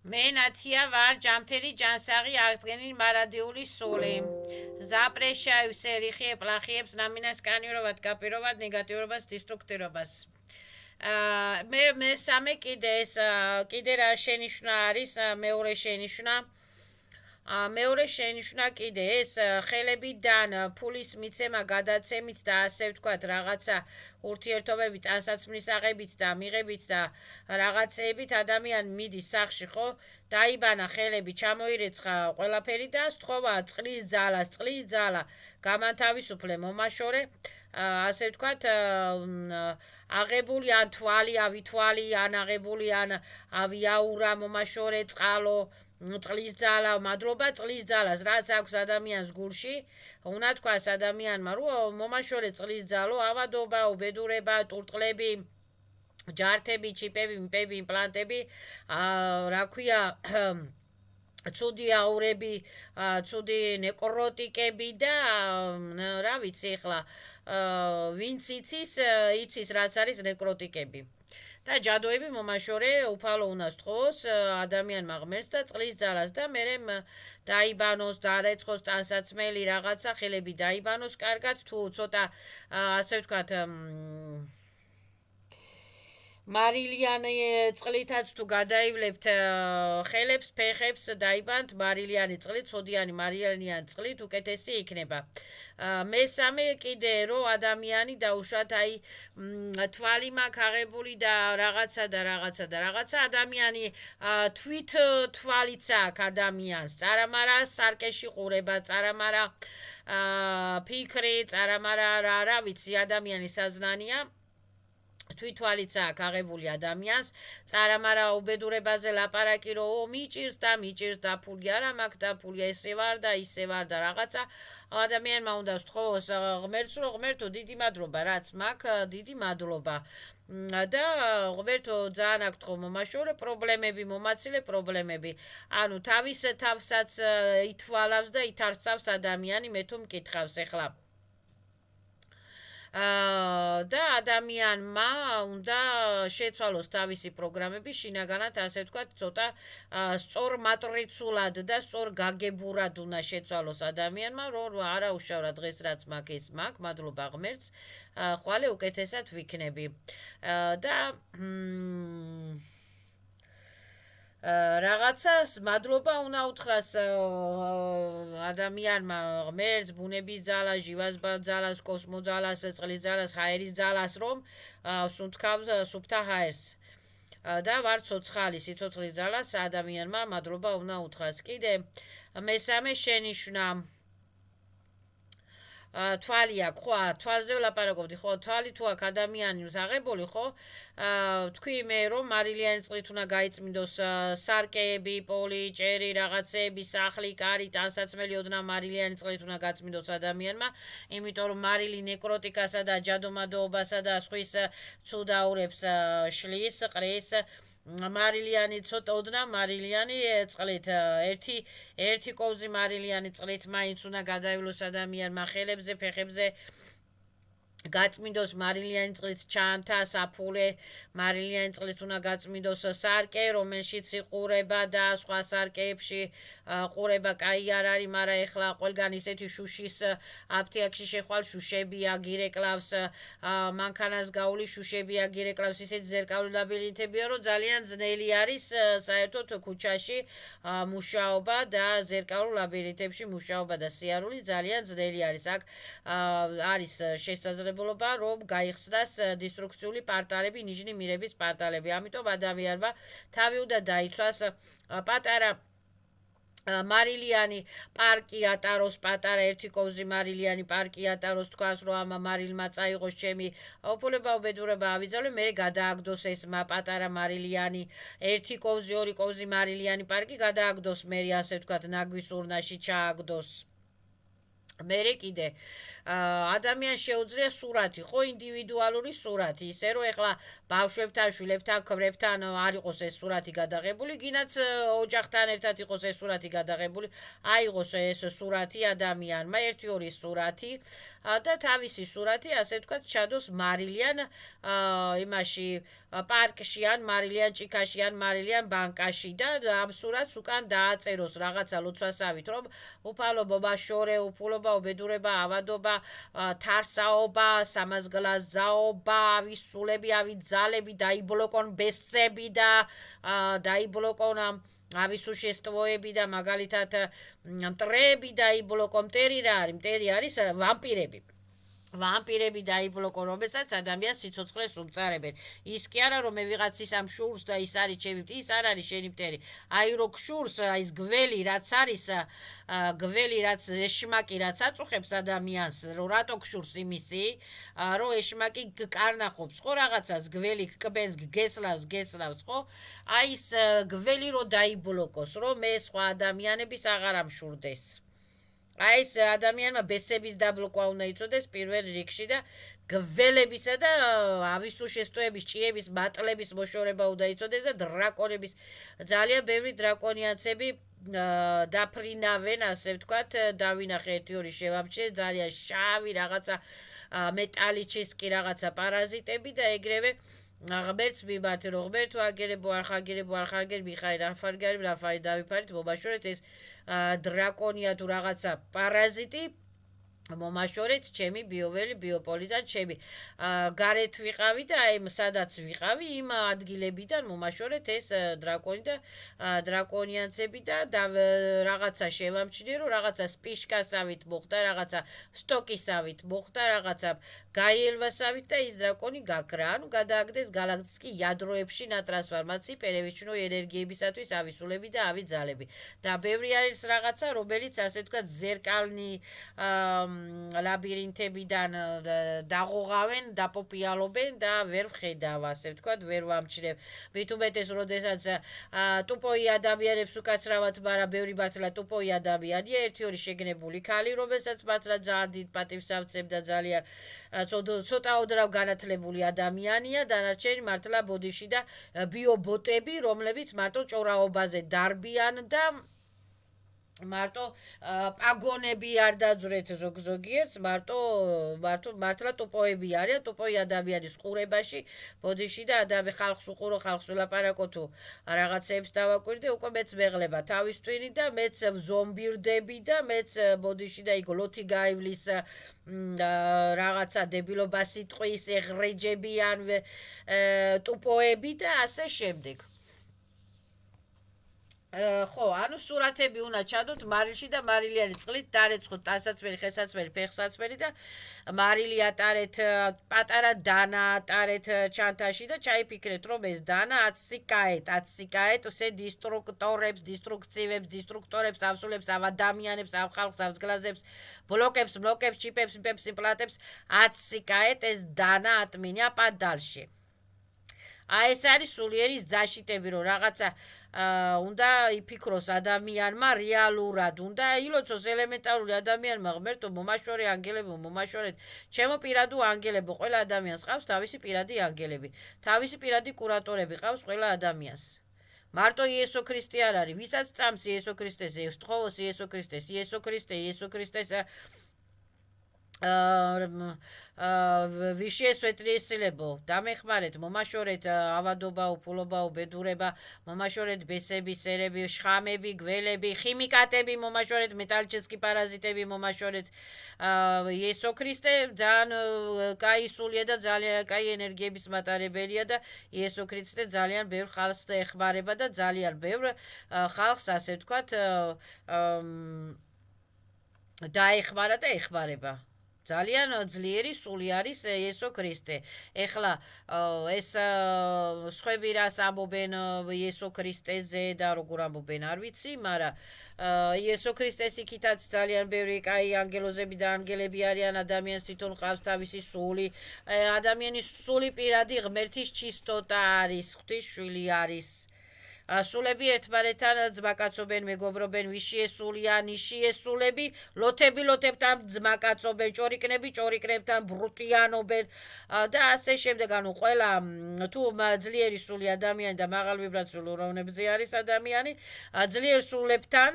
მე ნათია ვარ ჯამთერი ჯანსაღი აღდგენილ მარადიული სული ზაპრეშაივ სერიხი ეპლახიებს ნამინასკანიურობად კაპირობად ნეგატიურობას დისტრუქტირობას მე კიდე ეს კიდე რა შენიშვნა არის მეორე შენიშვნა მეორე შენიშვნა კიდე ეს ხელებიდან ფულის მიცემა გადაცემით და ასე ვთქვათ რაღაცა ურთიერთობებით ტანსაცმლისაღებით და მიღებით და რაღაცეებით ადამიანი მიდის სახლში ხო დაიბანა ხელები ჩამოირეცხა ყველაფერი და სთხოვა წყლის ძალა გამანთავისუფლე მომაშორე ასე ვთქვათ აღებული ან თვალი ავითვალი ან აღებული ან ავიაურა მომაშორე წყალო წყლის ძალა, მადლობა წყლის ძალას, რაც აქვს ადამიანს გულში, უნდა თქვას ადამიანმა, რომ მომაშორე წყლის ძალო, ავადობა, უბედურება, ტურტყლები, ჯართები, ჩიპები, მპები, იმპლანტები, რა ქვია, ცუდი აურები, ცუდი ნეკროტიკები და რა ვიცი ახლა, ვინც იცის რაც არის ნეკროტიკები. და ჯადოები მომაშორე უფალო უნდა სთხოვოს ადამიანმა ღმერთს და წყლის ძალას და მერე დაიბანოს, დარეცხოს ტანსაცმელი რაღაცა ხელები დაიბანოს კარგად თუ ცოტა ასე ვთქვათ მარილიანი წყლითაც თუ გადაივლებთ ხელებს, ფეხებს დაიბანთ მარილიანი წყლით, ცოდიანი მარილიანი წყლით უკეთესი იქნება. მესამე კიდე რომ ადამიანი დაუშვათ აი თვალი მაქვს აღებული და რაღაცა ადამიანი თვით თვალიც აქვს ადამიანს, წარამარა სარკეში ყურება, წარამარა ფიქრი, წარამარა რა ვიცი ადამიანის საზნანია თვითვალიც აქვს აღებული ადამიანს, წარამარა უბედურებაზე ლაპარაკი რომ მიჭირს და ფული არა მაქვს და ფული ესე ვარ და ისე ვარ და რაღაცა ადამიანმა უნდა სთხოვოს ღმერთს რომ ღმერთო დიდი მადლობა რაც მაქვს დიდი მადლობა და ღმერთო ძალიან აქვს თქო მომაშორე პრობლემები მომაცილე პრობლემები ანუ თავის თავსაც ითვალავს და ითარცავს ადამიანი მე თუ მკითხავს ეხლა და ადამიანმა უნდა შეცვალოს თავისი პროგრამები შინაგანად ასე ვთქვათ ცოტა სწორ მატრიცულად და სწორ გაგებურად უნდა შეცვალოს ადამიანმა რომ არა უშავრა დღეს რაც მაქვს ეს მაქვს მადლობა ღმერთს ხვალე უკეთესად ვიქნები და რაღაცას მადლობა უნდა უთხრას ადამიანმა ღმერთს, ბუნების ძალას, ჟივას ძალას, კოსმოს ძალას, წყლის ძალას, ჰაერის ძალას, რომ სუნთქავს სუფთა ჰაერს. და ვარ ცოცხალი სიცოცხლის ძალას ადამიანმა მადლობა უნდა უთხრას. კიდე მესამე შენიშვნა თვალი აქვს, ხო, თვალზე ვლაპარაკობდი, ხო, თვალი თუ აქვს ადამიანის აღებული, ხო, თქვი მე რომ მარილიანი წყლით უნდა გაიწმინდოს სარკეები, პოლი, ჭერი, რაღაცეები, სახლი, კარი, ტანსაცმელი ოდნავ მარილიანი წყლით უნდა გაწმინდოს ადამიანმა, იმიტომ რომ მარილი ნეკროტიკასა და ჯადომადოობასა და სხვის ცუდაურებს შლის, ყრის მარილიანი ცოტა ოდნავ მარილიანი წყლით ერთი კოვზი მარილიანი წყლით მაინც უნდა გადაივლოს ადამიანმა ხელებზე ფეხებზე გაწმინდოს მარილიანი წყლით ჩანთა საფულე მარილიანი წყლით უნდა გაწმინდოს სარკე რომელშიც იყურება და სხვა სარკეებში ყურება კაი არ არის მაგრამ ეხლა ყველგან ისეთი შუშის აფთიაქში შეხვალ შუშები აგირეკლავს მანქანას გაული შუშები აგირეკლავს ისეთი ზერკალური ლაბირინთებია რომ ძალიან ძნელი არის საერთოდ ქუჩაში მუშაობა და ზერკალურ ლაბირინთებში მუშაობა და სიარული ძალიან ძნელი არის აქ არის შესაძლებელი რომ გაიხსნას დისტრუქციული პარტალები, ნიშნი მირების პარტალები. ამიტომ ადამიანმა თავი უნდა დაიცვას პატარა მარილიანი პარკი ატაროს პატარა ერთი კოვზი მარილიანი პარკი ატაროს თქვას რომ ამ მარილმა წაიღოს ჩემი ოპოლება უბედურება ავიძალე მე გადააგდოს ეს პატარა მარილიანი ერთი კოვზი ორი კოვზი მარილიანი პარკი გადააგდოს მე ასე ვთქვათ ნაგვის ურნაში ჩააგდოს მერე კიდე ადამიანს შეუძლია სურათი, ხო, ინდივიდუალური სურათი, ისე რომ ეხლა ბავშვებთან, შვილებთან, ქმრებთან არ იყოს ეს სურათი გადაღებული, გინაც ოჯახთან ერთად იყოს ეს სურათი გადაღებული, აიღოს ეს სურათი ადამიანმა, 1-2 სურათი და თავისი სურათი, ასე ვთქვათ, ჩადოს მარილიან იმაში პარკში ან მარილიან ჭიქაში ან მარილიან ბანკაში და ამ სურათს უკან დააწეროს რაღაცა ლოცვასავით, რომ უფალობა, შორე, უფულობა, უბედურება, ავადობა, თარსაობა, სამაზგლაზაობა, ავისულები, ავიძალები, დაიბლოკონ ბესწები და დაიბლოკონ ავისუშესტვოები და მაგალითად მტრები დაიბლოკონ, მტერი რა არის? მტერი არის ვამპირები. ვამპირები დაიბლოკო, რომელსაც ადამიანს სიცოცხლეს უმწარებენ. ის კი არა რომ მე ვიღაცის ამ შურს და ის არის ჩემი მტერი, ის არ არის შენი მტერი. აი რო გშურს, ის გველი რაც არის, გველი რაც ეშმაკი რაც აწუხებს ადამიანს, რომ რატო გშურს იმისი, რომ ეშმაკი კარნახობს, ხო რაღაცას გველი კბენს გესლავს, ხო? აი ის გველი რო დაიბლოკოს, რომ მე სხვა ადამიანების აღარ ამშურდეს. აი ეს ადამიანმა ბესების დაბლოკვა უნდა იცოდეს პირველ რიგში და გველებისა და ავისუშესტოების, ჭიების, მატლების მოშორება უნდა იცოდეს და დრაკონების ძალიან ბევრი დრაკონიანცები დაფრინავენ, ასე ვთქვათ, დავინახე 1-2 შევამჩნიე, ძალიან შავი რაღაცა მეტალიჩისკი რაღაცა პარაზიტები და ეგრევე ღმერთს მიბათ, რომ ღმერთო აგერებო, არ ხაგერებო, მიხარი რაფარი დავიფარით, მომაშორეთ ეს დრაკონია თუ რაღაცა პარაზიტი მომაშორეთ ჩემი ბიოველი ბიოპოლიდან ჩემი გარეთ ვიყავი და აი სადაც ვიყავი იმ ადგილებიდან მომაშორეთ ეს დრაკონი და დრაკონიანცები და რაღაცა შევამჩნიე რომ რაღაცა სპიშკასავით მოხდა, რაღაცა სტოკისავით მოხდა, რაღაცა გაიელვასავით და ის დრაკონი გაქრა, ანუ გადააგდეს გალაქტიკის იადროებში ნატრანსფორმაცი პერევიჩნო ენერგიებისათვის ავისულები და ავიძალები და ბევრი არის რაღაცა რომელიც ასე ვთქვათ ზერკალნი ლაბირინთებიდან დაღოღავენ, დაპოპიალობენ და ვერ ვხედავ, ასე ვთქვათ, ვერ ვამჩნევ. მით უმეტეს, როდესაც ტუპოი ადამიანებს უკაცრავად, მაგრამ ბევრი მართლა ტუპოი ადამიანია, 1-2 შეგნებული ქალი, რომელსაც მართლა ძალიან დიდ პატივს ავცემ და ძალიან ცოტაოდრავ განათლებული ადამიანია, დანარჩენი მართლა ბოდიში და ბიობოტები, რომლებიც მარტო ჭორაობაზე დარბიან და მარტო პაგონები არ დაძვრეთ ზოგიერთ, მართლა ტუპოები არიან, ტუპოი ადამიანის ყურებაში, ბოდიში და ადამი ხალხს უყურო, ხალხს ვლაპარაკო თუ რაღაცებს დავაკვირდე, უკვე მეც მეღლება თავის ტვინი და მეც ზომბირდები და მეც ბოდიში და იქ ლოთი გაივლის რაღაცა დებილობა სიტყვის ეღრეჯები ან ტუპოები და ასე შემდეგ. ხო, ანუ სურათები უნდა ჩადოთ მარილში და მარილიანი წყლით დარეცხოთ ტანსაცმელი, ხესაცმელი, ფეხსაცმელი და მარილი ატარეთ, პატარა დანა ატარეთ ჩანთაში და ჩაიფიქრეთ, რომ ეს დანა 10 სიკაეტ, ზე დისტრუქტორებს, დისტრუქტორებს, ავსულებს, ადამიანებს, ხალხს, ავსგლაზებს, ბლოკებს, ჩიპებს, იმპლანტებს 10 სიკაეტ ეს დანა ატმინია პადალში. აი ეს არის სულიერი ზაშიტები, რომ რაღაცა უნდა იფიქროს ადამიანმა რეალურად, უნდა ილოცოს ელემენტარული ადამიანმა ღმერთო მომაშორე ანგელებო, მომაშორეთ ჩემო პირადო ანგელებო, ყველა ადამიანს ყავს თავისი პირადი ანგელები, თავისი პირადი კურატორები ყავს ყველა ადამიანს. მარტო იესო ქრისტე არ არის, ვისაც წამს იესო ქრისტეს, ევსტხოვოს იესო ქრისტეს, იესო ქრისტეს ვიშე სვეტლისილებო, დამეხმარეთ, მომაშორეთ ავადობა, უფულობა, უბედურება, მომაშორეთ ბესები, სერები, შხამები, გველები, ხიმიკატები, მომაშორეთ მეტალჩესკი პარაზიტები, მომაშორეთ იესო ქრისტე, ძალიან კაი სულია და ძალიან კაი ენერგიების მატარებელია და იესო ქრისტე ძალიან ბევრ ხალხს ეხმარება და ძალიან ბევრ ხალხს, ასე ვთქვათ, დაეხმარა და ეხმარება. ძალიან ძლიერი სული არის იესო ქრისტე. ეხლა ეს სხვები რას ამბობენ იესო ქრისტეზე და როგორ ამბობენ არ ვიცი, მაგრამ იესო ქრისტეს იქითაც ძალიან ბევრი კაი ანგელოზები და ანგელები არიან, ადამიანს თვითონ ყავს თავისი სული. ადამიანის სული პირადი ღმერთის ჩისტოტა არის, ღვთის შვილი არის. სულები ერთმანეთთან ძმაკაცობენ, მეგობრობენ, ვიშიესულია, ნიშიესულები, ლოთებთან ძმაკაცობენ, ჭორიკნები ჭორიკნებთან ბრუტიანობენ და ასე შემდეგ. ანუ ყველა თუ ძლიერი სული ადამიანი და მაღალ ვიბრაციულ უროვნებზე არის ადამიანი, ძლიერ სულებთან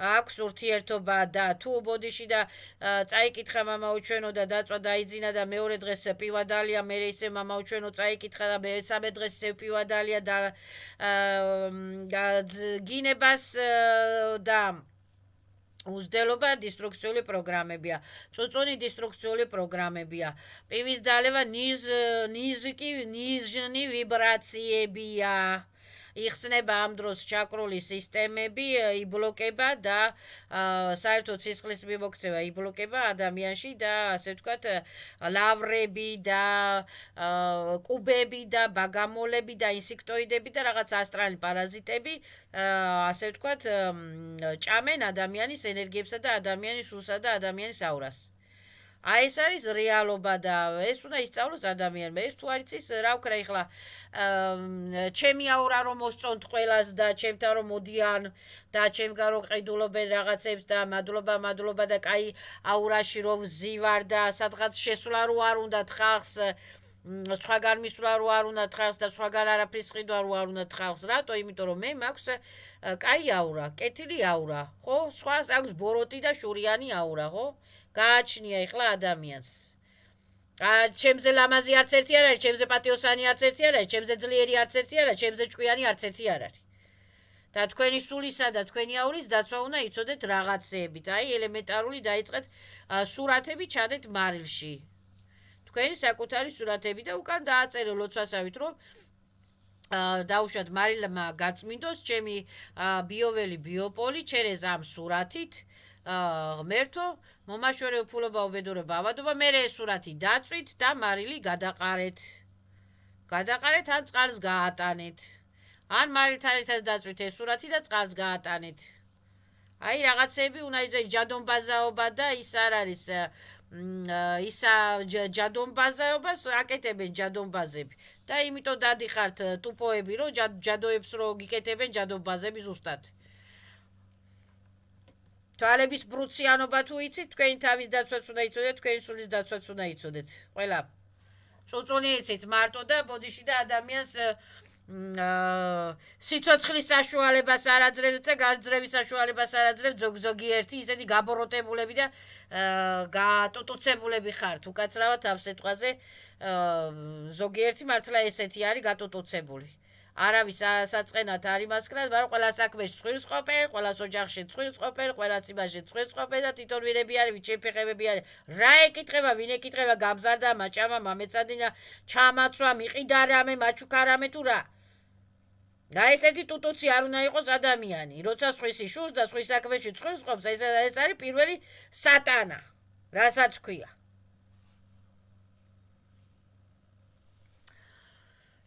აქვს ურთიერთობა და თუ ბოდიში და წაიკითხა მამაუჩვენო და დაწვა დაიძინა და მეორე დღეს პივადალია, მე ისე მამაუჩვენო წაიკითხა და მესამე დღეს ისე პივადალია და გინებას და უზდელობა დისტრუქციული პროგრამებია. წუწუნი დისტრუქციული პროგრამებია. პივის დალევა ნიჟნი ვიბრაციებია. იხსნება ამ დროს ჩაკრული სისტემები, იბლოკება და საერთოდ სისხლის მიმოქცევა იბლოკება ადამიანში და ასე ვთქვათ ლავრები და კუბები და ბაგამოლები და ინსექტოიდები და რაღაც ასტრალური პარაზიტები ასე ვთქვათ ჭამენ ადამიანის ენერგიებსა და ადამიანის სულსა და ადამიანის აურას. აი ეს არის რეალობა და ეს უნდა ისწავლოს ადამიანმა. ეს თუ არ იცის რა ვქნა ეხლა ჩემი აურა რომ მოსწონთ ყველას და ჩემთან რომ მოდიან და ჩემგან რომ ყიდულობენ რაღაცებს და მადლობა და კაი აურაში რომ ვზივარ და სადღაც შესვლა რო არ უნდა ხალხს სხვაგან მისვლა რო არ უნდა ხალხს და სხვაგან არაფრის ყიდვა რო არ უნდა ხალხს. რატო? იმიტომ რომ მე მაქვს კაი აურა, კეთილი აურა, ხო? სხვას აქვს ბოროტი და შურიანი აურა, ხო? გააჩნია ეხლა ადამიანს. ჩემზე ლამაზი არც ერთი არ არის, ჩემზე პატიოსანი არც ერთი არ არის, ჩემზე ძლიერი არც ერთი არ არის, ჩემზე ჭკვიანი არც ერთი არ არის. და თქვენი სულისა და თქვენი აურის დაცვა უნდა იცოდეთ რაღაცეებით. აი ელემენტარული დაიწყეთ სურათები ჩადეთ მარილში. თქვენი საკუთარი სურათები და უკან დააწერე ლოცვასავით რომ დაუშვათ მარილმა გაწმინდოს ჩემი ბიოველი ბიოპოლი ჩერეს ამ სურათით ღმერთო მომაშორე უფულობა უბედურება ავადობა მე ეს სურათი დაწვით და მარილი გადაყარეთ ან წყალს გაატანეთ ან მარილთან ერთად დაწვით ეს სურათი და წყალს გაატანეთ. აი რაღაცები უნდა იცოდეთ ჯადონბაზაობა და ის არ არის ისა ჯადონბაზაობას აკეთებენ ჯადონბაზები და იმიტომ დადიხართ ტუპოები რომ ჯადოებს რო გიკეთებენ ჯადონბაზები ზუსტად. თვალების ბრუციანობა თუ იცით, თქვენი თავის დაცვაც უნდა იცოდეთ, თქვენი სულის დაცვაც უნდა იცოდეთ. ყველა წუწუნი იცით მარტო და ბოდიში და ადამიანს სიცოცხლის საშუალებას არ აძლევთ და გაძლევის საშუალებას არ აძლევთ ზოგიერთი ისეთი გაბოროტებულები და გატუტუცებულები ხართ. უკაცრავად ამ სიტყვაზე ზოგიერთი მართლა ესეთი არის გატუტუცებული. არავის საწყენად არ იმასკრა, მაგრამ ყველა საქმეში ცხვირს ყოფენ, ყველა ოჯახში ცხვირს ყოფენ, ყველა ციმაში ცხვირს ყოფენ და თვითონ ვირები არის, ვიჩეფეხებები არის. რა ეკითხება, ვინ ეკითხება, გამზარდა, მაჭამა, მამეცადინა, ჩამაცვა, მიყიდა რამე, მაჩუქა რამე თუ რა. და ესეთი ტუტუცი არ უნდა იყოს ადამიანი. როცა სხვისი შურს და სხვის საქმეში ცხვირს ყოფს, ეს არის პირველი სატანა. რასაც ქვია.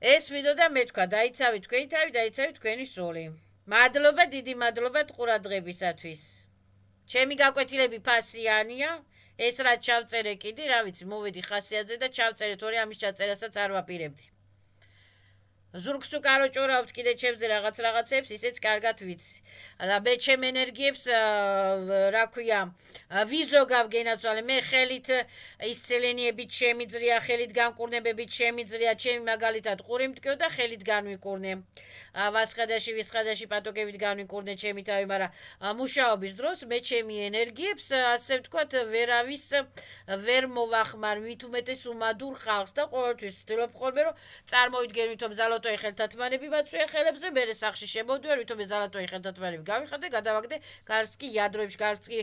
ეს ვიდეო და მე თქვა დაიცავით თქვენი თავი, დაიცავით თქვენი სული. მადლობა, დიდი მადლობა ყურადღებისათვის. ჩემი გაკვეთილები ფასიანია. ეს რაც ჩავწერე კიდე, რა ვიცი, მოვედი ხასიათზე და ჩავწერე, თორე ამის ჩაწერასაც არ ვაპირებდი. ზურგს უკარო ჭორავთ კიდე ჩემზე რაღაცებს, ისეც კარგად ვიცი. და მე ჩემ ენერგიებს რა ქვია, ვიზო გავგენაცვალე, მე ხელით ისცელენიებით შემიძლია, ხელით განკურნებებით შემიძლია, ჩემი მაგალითად ყური მტკიო და ხელით განვიკურნე. ვისხადაში პატოგებით განვიკურნე ჩემი თავი, მაგრამ მუშაობის დროს მე ჩემი ენერგიებს, ასე ვთქვათ, ვერავის ვერ მოვახმარ, მით უმეტეს უმადურ ხალხს და ყოველთვის ვცდილობ ხოლმე რომ წარმოვიდგენ ვითომ ზალატოი ხელთათმანები ვაწვია ხელებზე, მე სახში შემოვდივარ, ვითომ ზალატოი ხელთათმანები გავიხადე, გადავაგდე გარს კი იადროებში, გარს კი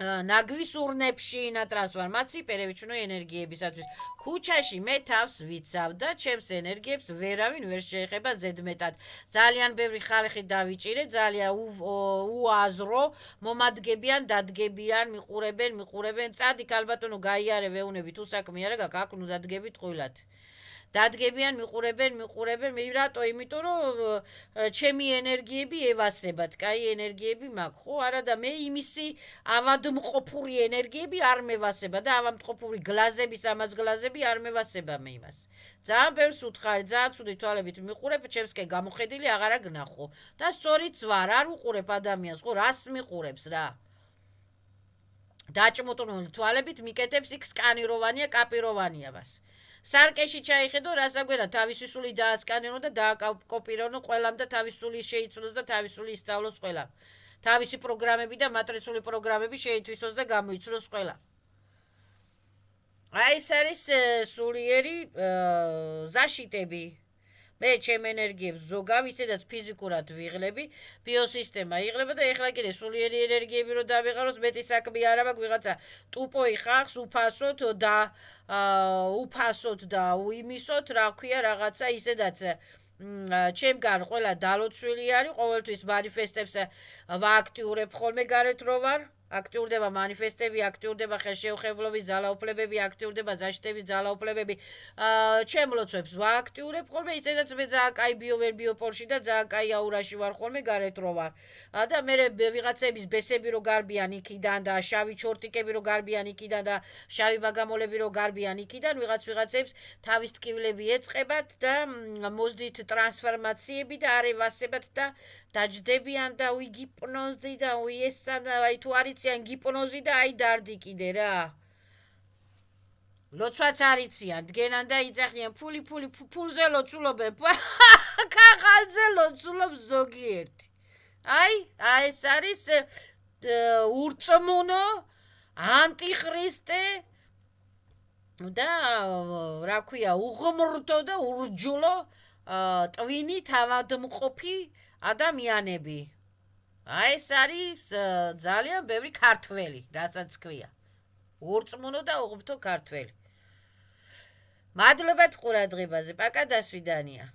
ნაგვის ურნებში ნატრას ვარ, მაციპერე ვიჩვენო ენერგიებისათვის. ქუჩაში მე თავს ვიცავ და ჩემს ენერგიებს ვერავინ ვერ შეეხება ზედმეტად. ძალიან ბევრი ხალხი დავიჭირე, ძალიან უაზრო, მომადგებიან, დადგებიან, მიყურებენ, წადი ქალბატონო გაიარე ვეუნები თუ საქმე არა გაქვს, აქ ნუ დადგებით ყვილად. დადგებიან, მიყურებენ, მე რატო? იმიტომ რომ ჩემი ენერგიები ევასებათ, კაი ენერგიები მაქვს, ხო? არა და მე იმისი ავადმყოფური ენერგიები არ მევასება და ავადმყოფური გლაზების, ამას გლაზები არ მევასება მე იმას. ძალიან ბევრს უთხარი, ძალიან ცუდი თვალებით მიყურებ, ჩემს კი გამოხედილი აღარა გნახო. და სწორიც ვარ, არ უყურებ ადამიანს, ხო, რას მიყურებს რა? დაჭმუტუნული თვალებით მიკეთებს იქ სკანიროვანია, კაპიროვანია მას. სარკეში ჩაიხედო, რასაგვენა თავისი სული დაასკანერო და დააკოპირონო ყველამ და თავისი სული შეიცვლოს და თავისი სული ისწავლოს ყველამ. თავისი პროგრამები და მატრიცული პროგრამები შეითვისოს და გამოიცვლოს ყველამ. აი ეს არის სულიერი ზაშიტები. მე ჩემ ენერგიებს ზოგავ, ისედაც ფიზიკურად ვიღლები, ბიოსისტემა იღლება და ეხლა კიდე სულიერი ენერგიები რო დავიღაროს, მეტი საქმე არ აქვს, ვიღაცა ტუპოი ხახს უფასოთ და უიმისოთ, რა ქვია, რაღაცა ისედაც ჩემგან ყველა დალოცვილი არის, ყოველთვის манифестებს ვააქტიურებ ხოლმე გარეთ რო ვარ. აქტიურდება манифестები, აქტიურდება ხელშეუხებლობის ძალაუფლებები, აქტიურდება ზაშტების ძალაუფლებები. ჩემ ლოცვებს ვააქტიურებ ხოლმე, ისედაც მე ძალიან კაი ბიოპოლში და ძალიან კაი აურაში ვარ ხოლმე გარეთ რო ვარ. და მე ვიღაცების ბესები რო გარბიან იქიდან და შავი ჩორტიკები რო გარბიან იქიდან და შავი ბაგამოლები რო გარბიან იქიდან, ვიღაცებს თავის ტკივლები ეწყებათ და მოზდით ტრანსფორმაციები და არ ევასებათ და დაჯდებიან და გიპნოზი და ესა და აი თუ არიციან გიპნოზი და აი დარდი კიდე რა. ლოცვაც არიციან, დგენან და იწახიან ფულზე ლოცულობენ, ქაღალზე ლოცულობს ზოგიერთი. აი ეს არის ურწმუნო, ანტიხრისტე და რა ქვია, უღმრთო და ურჯულო ტვინი თავადმყოფი ადამიანები. აი ეს არის ძალიან ბევრი ქართველი, რასაც ქვია. ურწმუნო და უღმრთო ქართველი. მადლობა ყურადღებაზე. პაკა, დასვიდანია.